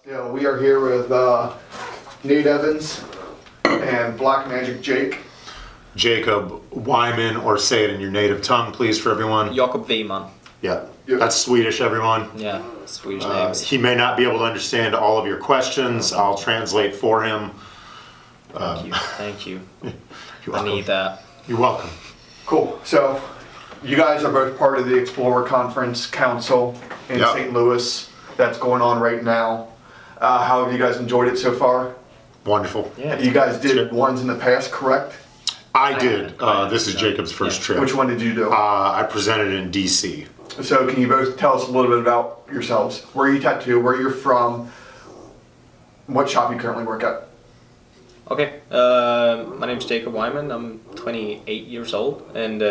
Yeah, we are here with Nate Evans and Black Magic Jake. Jacob Wiman, or say it in your native tongue, please, for everyone. Jacob Wiman. Yeah, that's Swedish, everyone. Yeah, Swedish names. He may not be able to understand all of your questions. I'll translate for him. Thank you. You're I welcome. need that. You're welcome. Cool. So, you guys are both part of the Explorer Conference Council in Yeah. St. Louis that's going on right now. How have you guys enjoyed it so far? Wonderful. Yeah. You guys did ones in the past, correct? I did. This is Jacob's first trip. Which one did you do? I presented in D.C. So can you both tell us a little bit about yourselves? Where you tattoo, where you're from, what shop you currently work at? Okay, my name's Jacob Wiman. I'm 28 years old and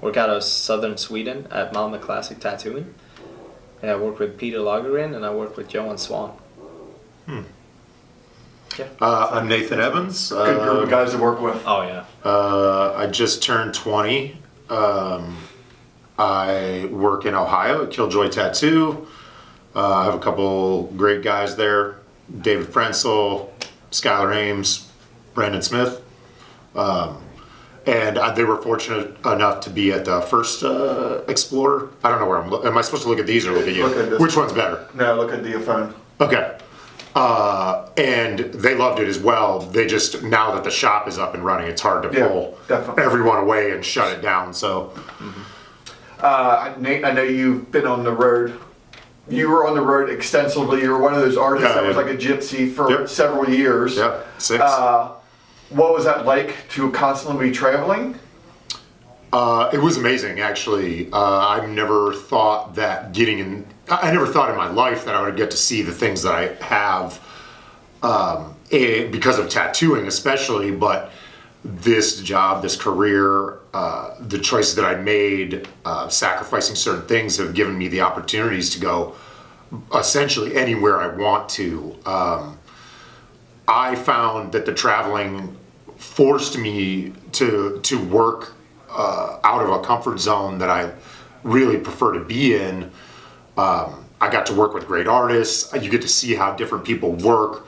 work out of southern Sweden at Malmö Classic Tattooing. And I work with Peter Lagergren and I work with Johan Swan. Yeah. I'm Nathan Evans. Good group of guys to work with. Oh yeah. I just turned 20. I work in Ohio at Killjoy Tattoo. I have a couple great guys there. David Frenzel, Skylar Ames, Brandon Smith. And they were fortunate enough to be at the first Explorer. I don't know where I'm looking. Am I supposed to look at these or look at you? Look at this. Which one's better? No, look at the phone. Okay. And they loved it as well. They just, now that the shop is up and running, it's hard to pull definitely. everyone away and shut it down. So, Nate, I know you've been on the road. You were on the road extensively. You were one of those artists that was like a gypsy for several years. yeah, 6. What was that like to constantly be traveling? It was amazing, actually. I've never thought that I never thought in my life that I would get to see the things that I have because of tattooing especially, but this job, this career, the choices that I made, sacrificing certain things have given me the opportunities to go essentially anywhere I want to. I found that the traveling forced me to work out of a comfort zone that I really prefer to be in. I got to work with great artists. You get to see how different people work.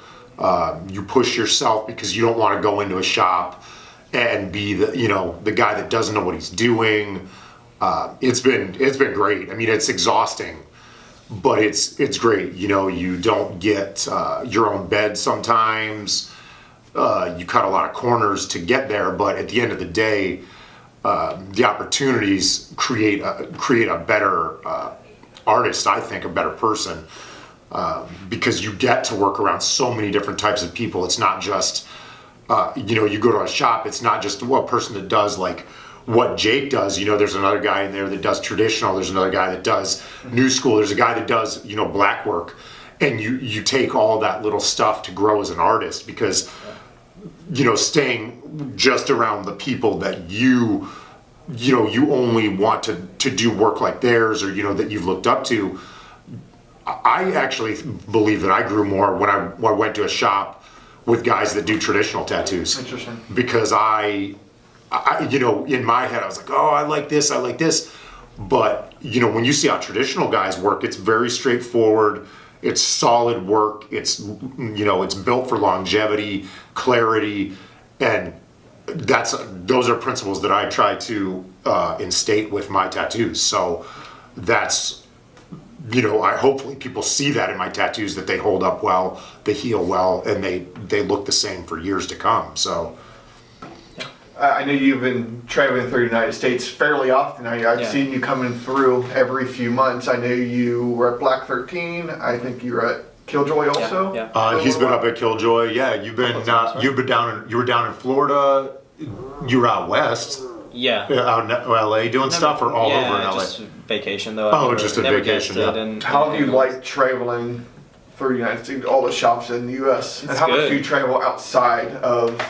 You push yourself because you don't want to go into a shop and be the guy that doesn't know what he's doing. It's been great. I mean, it's exhausting, but it's great. You don't get your own bed sometimes. You cut a lot of corners to get there, but at the end of the day, the opportunities create a better artist, I think, a better person, because you get to work around so many different types of people. It's not just, you go to a shop, it's not just one person that does like what Jake does. There's another guy in there that does traditional, there's another guy that does new school, there's a guy that does, black work. And you take all that little stuff to grow as an artist, because staying just around the people that you only want to do work like theirs, or that you've looked up to. I actually believe that I grew more when I went to a shop with guys that do traditional tattoos. Interesting. Because I in my head I was like, oh, I like this. But when you see how traditional guys work, it's very straightforward. It's solid work. It's it's built for longevity, clarity, and those are principles that I try to instate with my tattoos. So that's hopefully people see that in my tattoos, that they hold up well, they heal well, and they look the same for years to come. So I know you've been traveling through the United States fairly often. I've seen you coming through every few months. I know you were at Black 13. I think you were at Killjoy also. Yeah. He's been up at Killjoy. Yeah, you were down in Florida. You were out west. Yeah. Out in LA doing stuff, or all over in LA? Just vacation though. Oh, just a vacation. How do you like traveling through the United States, all the shops in the U.S.? And how much do you travel outside of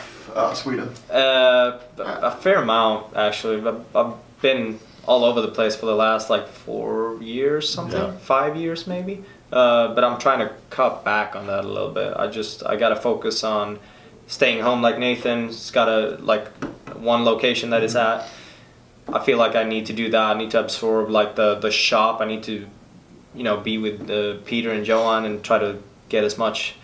Sweden? A fair amount, actually. I've been all over the place for the last 4 years, something, 5 years maybe. But I'm trying to cut back on that a little bit. I gotta focus on staying home like Nathan's got one location that it's at. I feel like I need to do that. I need to absorb the shop. I need to, be with Peter and Johan and try to get as much,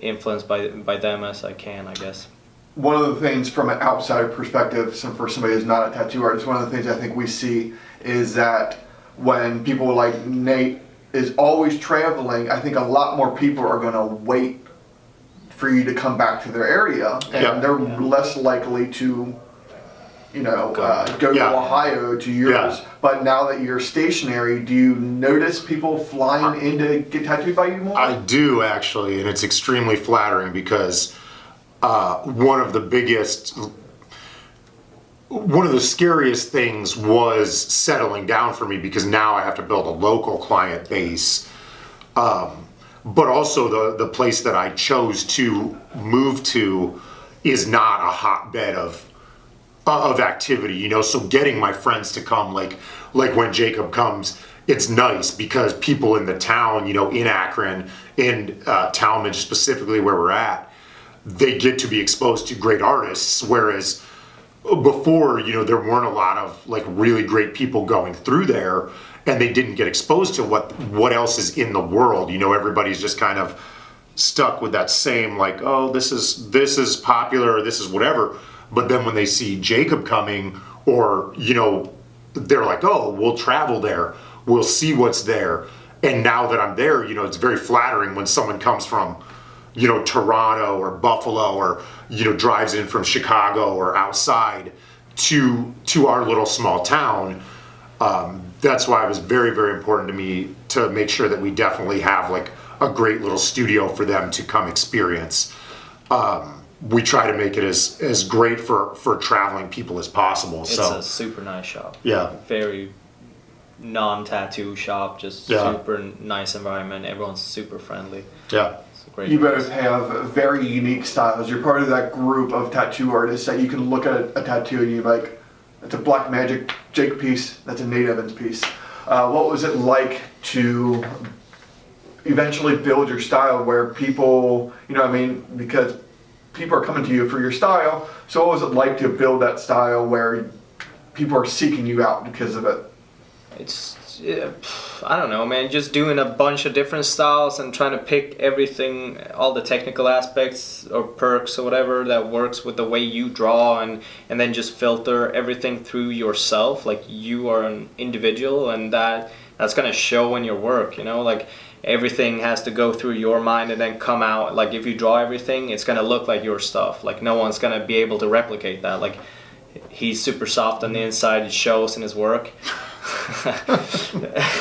influence by them as I can, I guess. One of the things from an outside perspective, for somebody who's not a tattoo artist, one of the things I think we see is that when people like Nate is always traveling, I think a lot more people are going to wait for you to come back to their area, and they're less likely to, go to Ohio to yours. Yeah. But now that you're stationary, do you notice people flying in to get tattooed by you more? I do, actually, and it's extremely flattering because one of the scariest things was settling down for me, because now I have to build a local client base. But also the place that I chose to move to is not a hotbed of activity, so getting my friends to come, like when Jacob comes, it's nice because people in the town, in Akron, in Talmadge specifically where we're at, they get to be exposed to great artists, whereas before, there weren't a lot of like really great people going through there, and they didn't get exposed to what else is in the world. Everybody's just kind of stuck with that same like, oh, this is popular, or this is whatever. But then when they see Jacob coming, or they're like, oh, we'll travel there, we'll see what's there. And now that I'm there, it's very flattering when someone comes from Toronto or Buffalo, or drives in from Chicago or outside to our little small town. That's why it was very, very important to me to make sure that we definitely have like a great little studio for them to come experience. We try to make it as great for traveling people as possible. It's a super nice shop. Yeah. Very non-tattoo shop, just super nice environment. Everyone's super friendly. Yeah. Great. You both have very unique styles. You're part of that group of tattoo artists that you can look at a tattoo and you're like, that's a Black Magic Jake piece, that's a Nate Evans piece. What was it like to eventually build your style where people, because people are coming to you for your style, so what was it like to build that style where people are seeking you out because of it? I don't know, man, just doing a bunch of different styles and trying to pick everything, all the technical aspects or perks or whatever that works with the way you draw, and then just filter everything through yourself, like you are an individual, and that's gonna show in your work, like everything has to go through your mind and then come out. Like if you draw everything, it's gonna look like your stuff. Like no one's gonna be able to replicate that. Like he's super soft on the inside, it shows in his work.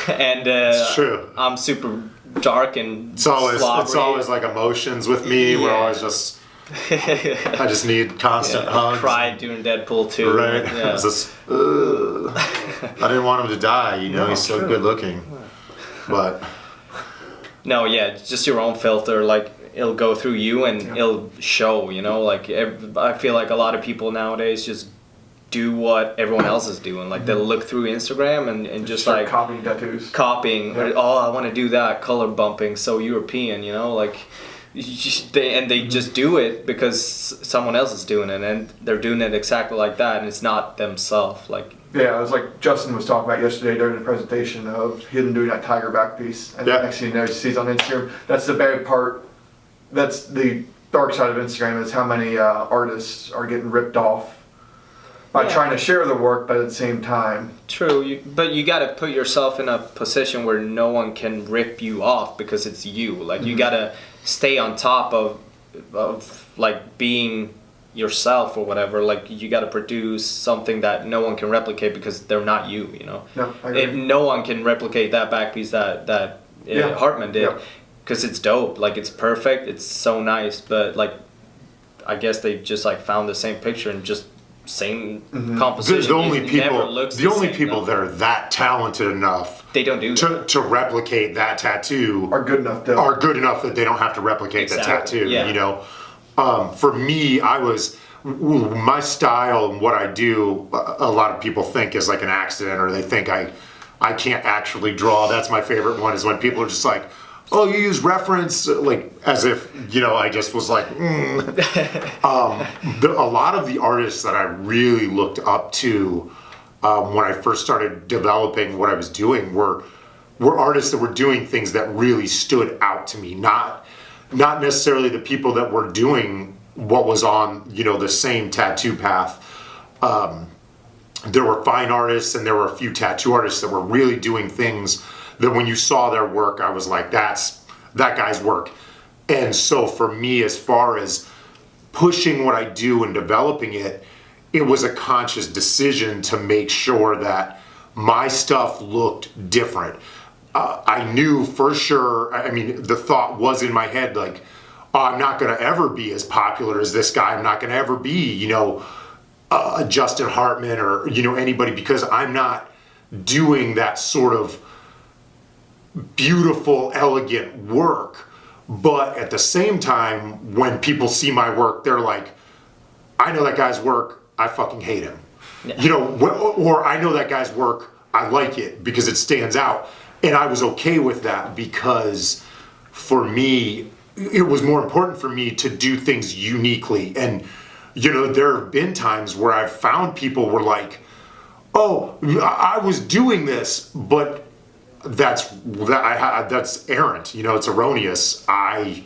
And it's true. I'm super dark and it's always slobbery. like emotions with me. We're always just I just need constant hugs. I cried during Deadpool too. Right. Yeah. I didn't want him to die. He's so good looking. But no, it's just your own filter. Like it'll go through you and it'll show. Like I feel like a lot of people nowadays just do what everyone else is doing. Like they'll look through Instagram and just like copying tattoos. Or, oh, I want to do that, color bumping, so European, like they just do it because someone else is doing it, and they're doing it exactly like that, and it's not themselves. Like it was like Justin was talking about yesterday during the presentation of him doing that tiger back piece, and the next thing you know, he sees on Instagram. That's the bad part. That's the dark side of Instagram, is how many artists are getting ripped off by trying to share the work, but at the same time. True, but you got to put yourself in a position where no one can rip you off because it's you. Like you got to stay on top of like being yourself or whatever. Like you got to produce something that no one can replicate because they're not you. No, I agree. And no one can replicate that back piece that Hartman did, because it's dope. Like it's perfect. It's so nice, but like I guess they just like found the same picture and just same composition. The only people though. that are that talented enough they don't do to replicate that tattoo are good enough that they don't have to replicate that tattoo. Yeah. For me, my style and what I do, a lot of people think is like an accident, or they think I can't actually draw. That's my favorite one, is when people are just like, oh, you use reference, like as if, I just was like, a lot of the artists that I really looked up to when I first started developing what I was doing were were artists that were doing things that really stood out to me, not necessarily the people that were doing what was on, the same tattoo path. There were fine artists and there were a few tattoo artists that were really doing things that when you saw their work, I was like, that guy's work. And so for me, as far as pushing what I do and developing it, it was a conscious decision to make sure that my stuff looked different. I knew for sure, the thought was in my head like, oh, I'm not going to ever be as popular as this guy. I'm not going to ever be, Justin Hartman or, anybody, because I'm not doing that sort of beautiful, elegant work. But at the same time, when people see my work, they're like, I know that guy's work, I fucking hate him. Yeah. Or I know that guy's work, I like it because it stands out. And I was okay with that because for me, it was more important for me to do things uniquely. And, there have been times where I've found people were like, oh, I was doing this, but that's errant, it's erroneous. I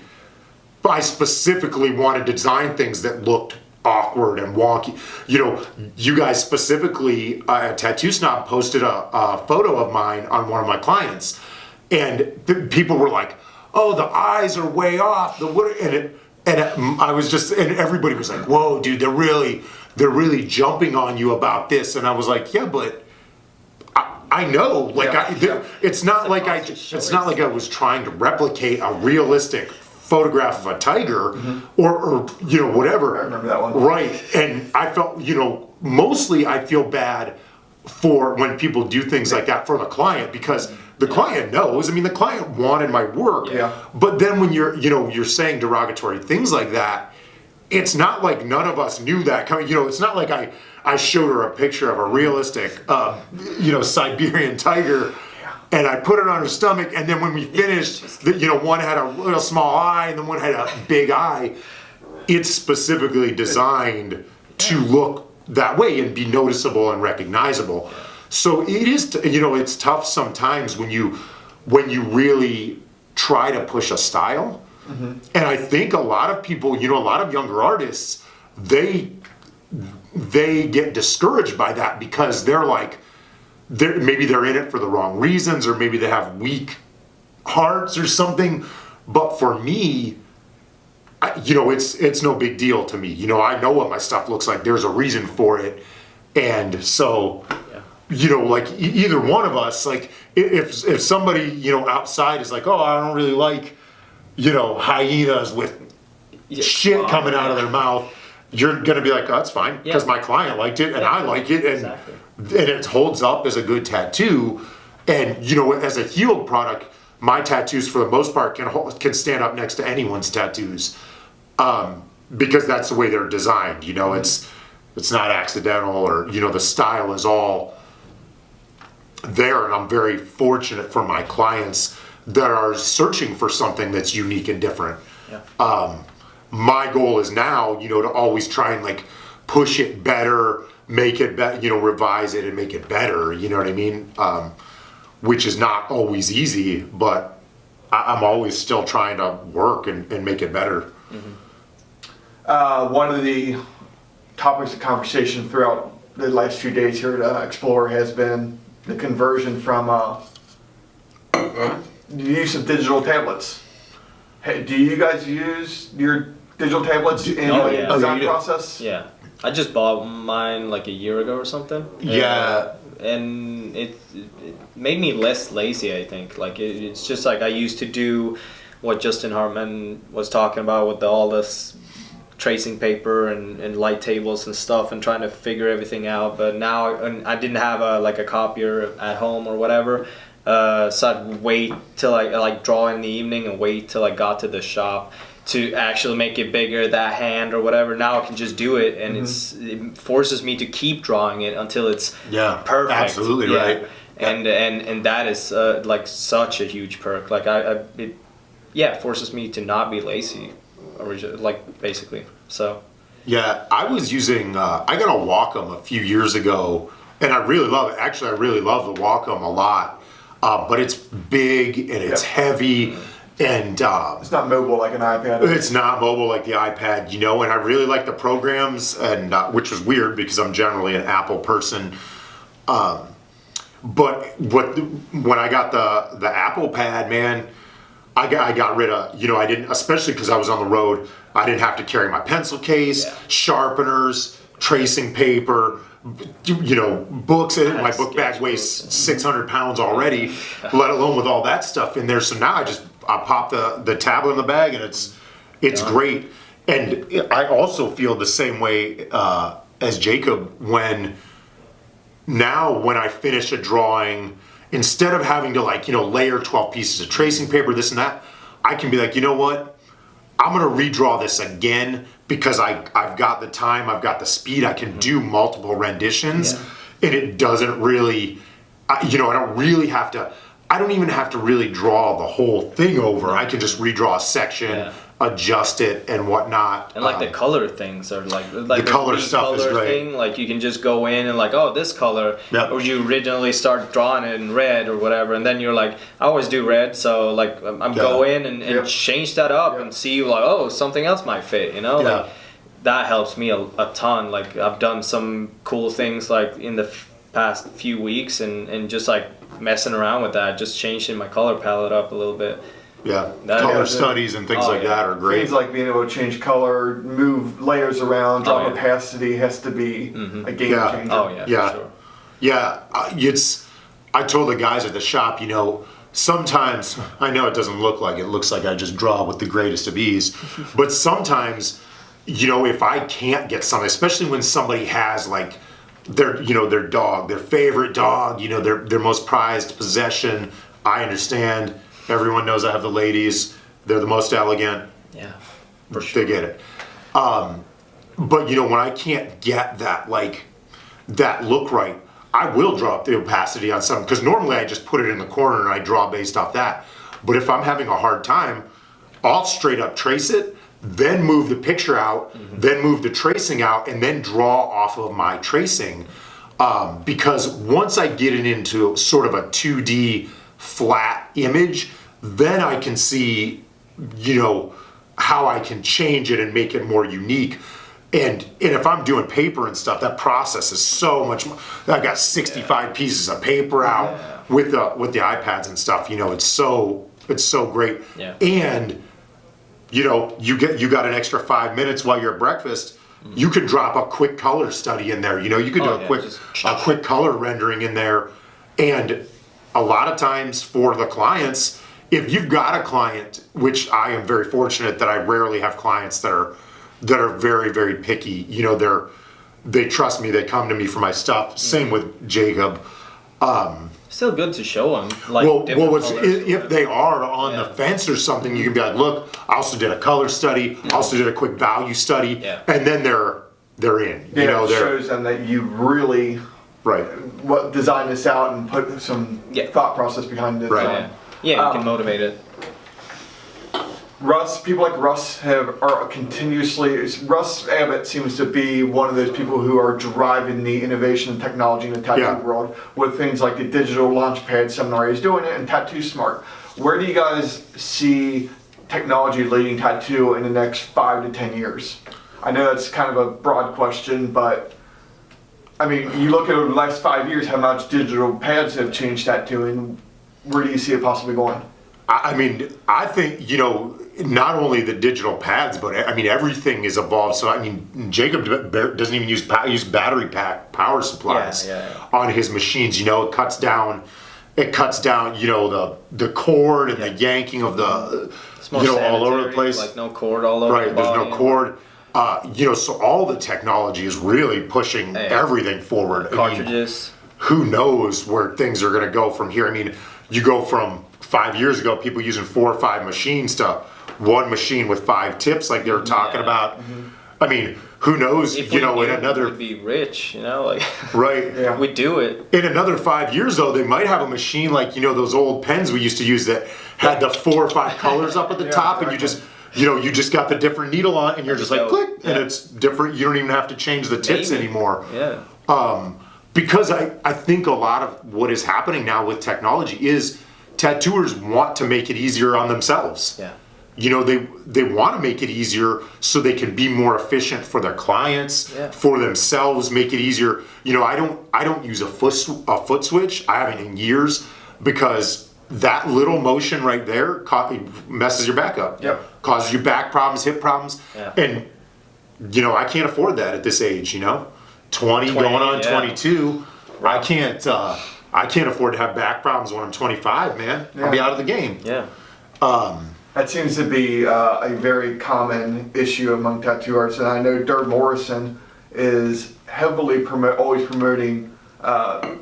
specifically wanted to design things that looked awkward and wonky. You guys specifically, Tattoo Snob posted a photo of mine on one of my clients, and people were like, "Oh, the eyes are way off." I was just, and everybody was like, "Whoa, dude, they're really jumping on you about this." And I was like, "Yeah, but I know, it's not like I was trying to replicate a realistic photograph of a tiger or whatever." I remember that one. Right. And I felt, mostly I feel bad for when people do things like that for the client, because the client knows. The client wanted my work. Yeah. But then when you're saying derogatory things like that, it's not like none of us knew that coming. It's not like I showed her a picture of a realistic, Siberian tiger, and I put it on her stomach, and then when we finished, one had a little small eye, and then one had a big eye. It's specifically designed to look that way and be noticeable and recognizable. So it is, it's tough sometimes when you really try to push a style. And I think a lot of people, a lot of younger artists, they get discouraged by that because they're like, maybe they're in it for the wrong reasons, or maybe they have weak hearts or something. But for me, it's no big deal to me. I know what my stuff looks like. There's a reason for it. And so, either one of us, like if somebody, outside is like, oh, I don't really like, hyenas with shit coming out of their mouth, you're going to be like, oh, that's fine, because my client liked it and I like it, and it holds up as a good tattoo. And, as a healed product, my tattoos for the most part can stand up next to anyone's tattoos, because that's the way they're designed. It's not accidental, or, the style is all there. And I'm very fortunate for my clients that are searching for something that's unique and different. My goal is now, to always try and push it better, make it better, revise it and make it better. You know what I mean? Which is not always easy, but I'm always still trying to work and make it better. One of the topics of conversation throughout the last few days here at Explorer has been the conversion from the use of digital tablets. Hey, do you guys use your digital tablets in the design process? Yeah, I just bought mine a year ago or something. Yeah. And it made me less lazy, I think. It's just I used to do what Justin Hartman was talking about with all this tracing paper and light tables and stuff, and trying to figure everything out. But now I didn't have a copier at home or whatever, so I'd wait till I draw in the evening and wait till I got to the shop to actually make it bigger, that hand or whatever. Now I can just do it, and it forces me to keep drawing it until it's perfect. Absolutely right. And that is such a huge perk. It forces me to not be lazy, basically. So. Yeah, I was using. I got a Wacom a few years ago, and I really love it. Actually, I really love the Wacom a lot. but it's big and it's heavy, and It's not mobile like an iPad. it's not mobile like the iPad, you know. And I really like the programs, and which was weird because I'm generally an Apple person. But when I got the Apple Pad, man, I got rid of, you know, I didn't, especially because I was on the road, I didn't have to carry my pencil case, sharpeners, tracing paper, you know, books. My book bag weighs 600 pounds already, let alone with all that stuff in there. So now I pop the tablet in the bag, and it's great. And I also feel the same way as Jacob when I finish a drawing, instead of having to, like, you know, layer 12 pieces of tracing paper, this and that, I can be like, you know what? I'm going to redraw this again because I've got the time, I've got the speed, I can do multiple renditions, and it doesn't really, you know, I don't even have to really draw the whole thing over. I can just redraw a section, adjust it and whatnot. And like the color things are like the color stuff is great. Thing, like you can just go in and like, oh, this color, or you originally start drawing it in red or whatever, and then you're like, I always do red, so like I'm go in and change that up and see like, oh, something else might fit, you know. Like that helps me a ton. Like I've done some cool things like in the past few weeks and just like messing around with that, just changing my color palette up a little bit. Yeah, color studies and things like that are great. Things like being able to change color, move layers around, draw opacity has to be a game changer. Oh yeah, for sure. Yeah, I told the guys at the shop, you know, sometimes, I know it doesn't look like it looks like I just draw with the greatest of ease, but sometimes, you know, if I can't get something, especially when somebody has like their, you know, their dog, their favorite dog, you know, their most prized possession, I understand. Everyone knows I have the ladies. They're the most elegant. Yeah, for sure. They get it. But, you know, when I can't get that, like, that look right, I will draw up the opacity on something. Because normally I just put it in the corner and I draw based off that. But if I'm having a hard time, I'll straight up trace it, then move the picture out, then move the tracing out, and then draw off of my tracing. Because once I get it into sort of a 2D flat image, then I can see, you know, how I can change it and make it more unique. And if I'm doing paper and stuff, that process is so much more. I've got 65 pieces of paper out with the iPads and stuff. You know, it's so great. Yeah. And you know, you got an extra 5 minutes while you're at breakfast. You can drop a quick color study in there. You know, you could do a quick color rendering in there. And a lot of times for the clients, if you've got a client, which I am very fortunate that I rarely have clients that are very, very picky. You know, they trust me. They come to me for my stuff. Same with Jacob. Still good to show them. Like, if they are on the fence or something, you can be like, look, I also did a color study. I also did a quick value study, and then they're in. Yeah, you know, it shows them that you really design this out and put some thought process behind it. Right. Yeah, you can motivate it. People like Russ are continuously. Russ Abbott seems to be one of those people who are driving the innovation and technology in the tattoo world with things like the digital launchpad seminar. He's doing it in Tattoo Smart. Where do you guys see technology leading tattoo in the next 5 to 10 years? I know that's kind of a broad question, but I mean, you look at the last 5 years, how much digital pads have changed tattooing. Where do you see it possibly going? I mean, I think, you know, not only the digital pads, but I mean, everything is evolved. So, I mean, Jacob doesn't even use battery pack power supplies on his machines. You know, it cuts down, you know, the cord and the yanking of the, you know, all over the place. Like no cord all over the body. There's no cord. You know, so all the technology is really pushing everything forward. Cartridges. I mean, who knows where things are going to go from here? I mean, you go from 5 years ago, people using 4 or 5 machines to one machine with 5 tips, like they were talking about. I mean, who knows? If you know, in another, we'd be rich. You know, like right. We do it. In another 5 years, though, they might have a machine like, you know, those old pens we used to use that had the 4 or 5 colors up at the top, and you just got the different needle on, and you're just like click, and it's different. You don't even have to change the tips anymore. Yeah. because I think a lot of what is happening now with technology is tattooers want to make it easier on themselves. Yeah. You know, they want to make it easier so they can be more efficient for their clients, Yeah. for themselves, make it easier. You know, I don't use a foot switch. I haven't in years, because that little motion right there messes your back up. Yep. Causes you back problems, hip problems. Yeah. And, you know, I can't afford that at this age, you know? 20 going on yeah. 22. I can't afford to have back problems when I'm 25, man. I'll be Yeah. out of the game. Yeah. That seems to be a very common issue among tattoo artists, and I know Dirk Morrison is heavily always promoting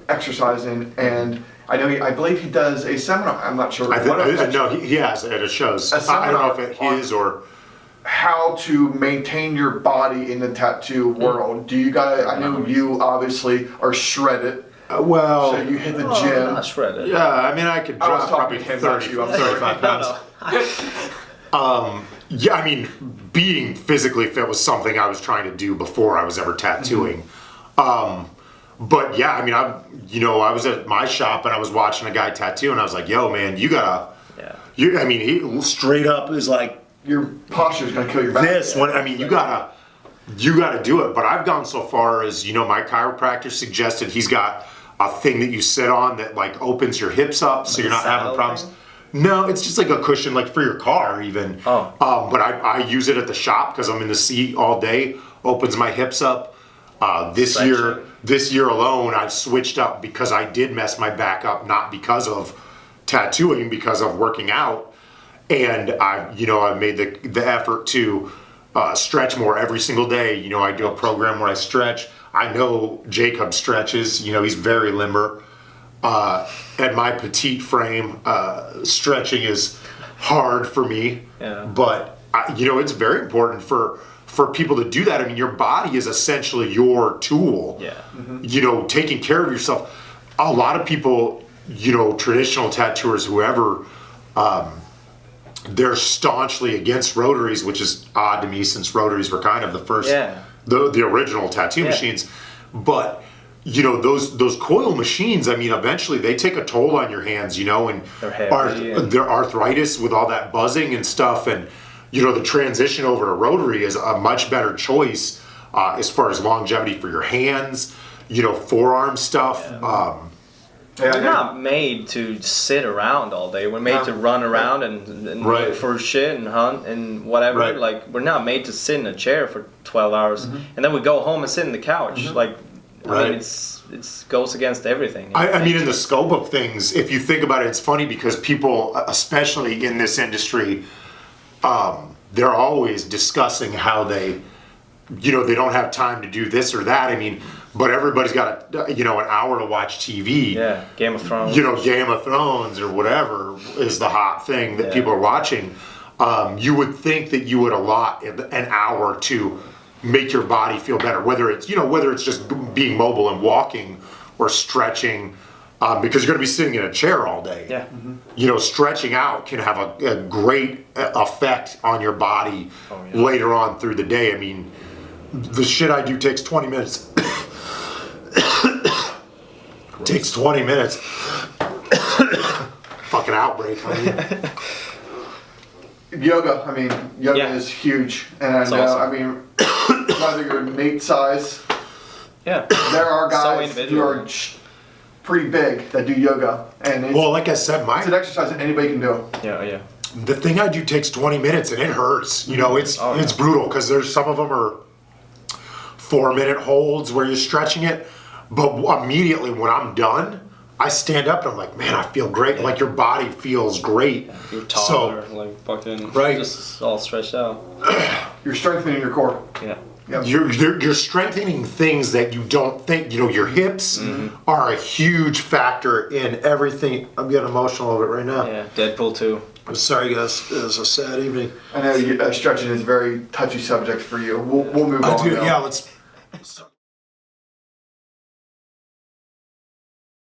exercising, and I believe he does a seminar. I'm not sure. No, he has it at shows. A I don't know if seminar it is or. how to maintain your body in the tattoo world. Do you guys? I know you obviously are shredded, Well, so you hit the Oh, gym. not shredded. yeah, I mean, I could I was drop talking probably to him, not 30, you. I'm sorry. 35 pounds. No. Yeah, I mean, being physically fit was something I was trying to do before I was ever tattooing. But yeah, I mean, I was at my shop and I was watching a guy tattoo, and I was like, "Yo, man, you gotta." Yeah. I mean, he straight up is like Your posture's gonna kill your back. this one. I mean, you gotta do it. But I've gone so far as, you know, my chiropractor suggested he's got a thing that you sit on that like opens your hips up, so you're not having saddle problems. thing? No, it's just like a cushion, like for your car even. Oh. But I use it at the shop because I'm in the seat all day. Opens my hips up. This year alone, I've switched up because I did mess my back up, not because of tattooing, because of working out. And I made the effort to stretch more every single day. You know, I do a program where I stretch. I know Jacob stretches. You know, he's very limber. At my petite frame, stretching is hard for me. Yeah. But it's very important for people to do that. I mean, your body is essentially your tool. Yeah. You know, taking care of yourself. A lot of people, you know, traditional tattooers, whoever, they're staunchly against rotaries, which is odd to me since rotaries were kind of the first, the original tattoo machines. But, you know, those coil machines, I mean, eventually they take a toll on your hands, you know, and They're heavy their arthritis with all that buzzing and stuff. And, you know, the transition over to rotary is a much better choice as far as longevity for your hands, you know, forearm stuff. We're not made to sit around all day. We're made to run around and look for shit and hunt and whatever. Right. Like, we're not made to sit in a chair for 12 hours and then we go home and sit in the couch. Like, I mean, it goes against everything. I mean, in the scope of things, if you think about it, it's funny because people, especially in this industry, they're always discussing how they don't have time to do this or that. I mean, but everybody's got an hour to watch TV. Yeah, Game of Thrones. You know, Game of Thrones or whatever is the hot thing that people are watching. You would think that you would allot an hour to make your body feel better, whether it's just being mobile and walking or stretching, because you're going to be sitting in a chair all day. Yeah. You know, stretching out can have a great effect on your body later on through the day. I mean, the shit I do takes 20 minutes. Takes 20 minutes. Fucking outbreak. I mean. Yoga. I mean, yoga is huge, and I know. awesome. I mean, whether you're Nate size, Yeah. there are guys who individual. are pretty big that do yoga, and it's, Well, like I said, it's an exercise that anybody can do. Yeah. the thing I do takes 20 minutes and it hurts. You know, it's brutal because there's some of them are 4-minute holds where you're stretching it, but immediately when I'm done, I stand up and I'm like, man, I feel great. Like your body feels great. You're taller, like fucking just all stretched out. You're strengthening your core. Yeah. Yep. You're strengthening things that you don't think. You know, your hips are a huge factor in everything. I'm getting emotional over it right now. Yeah. Deadpool 2. I'm sorry, guys. It was a sad evening. I know stretching is a very touchy subject for you. We'll move on. Dude, though. yeah, let's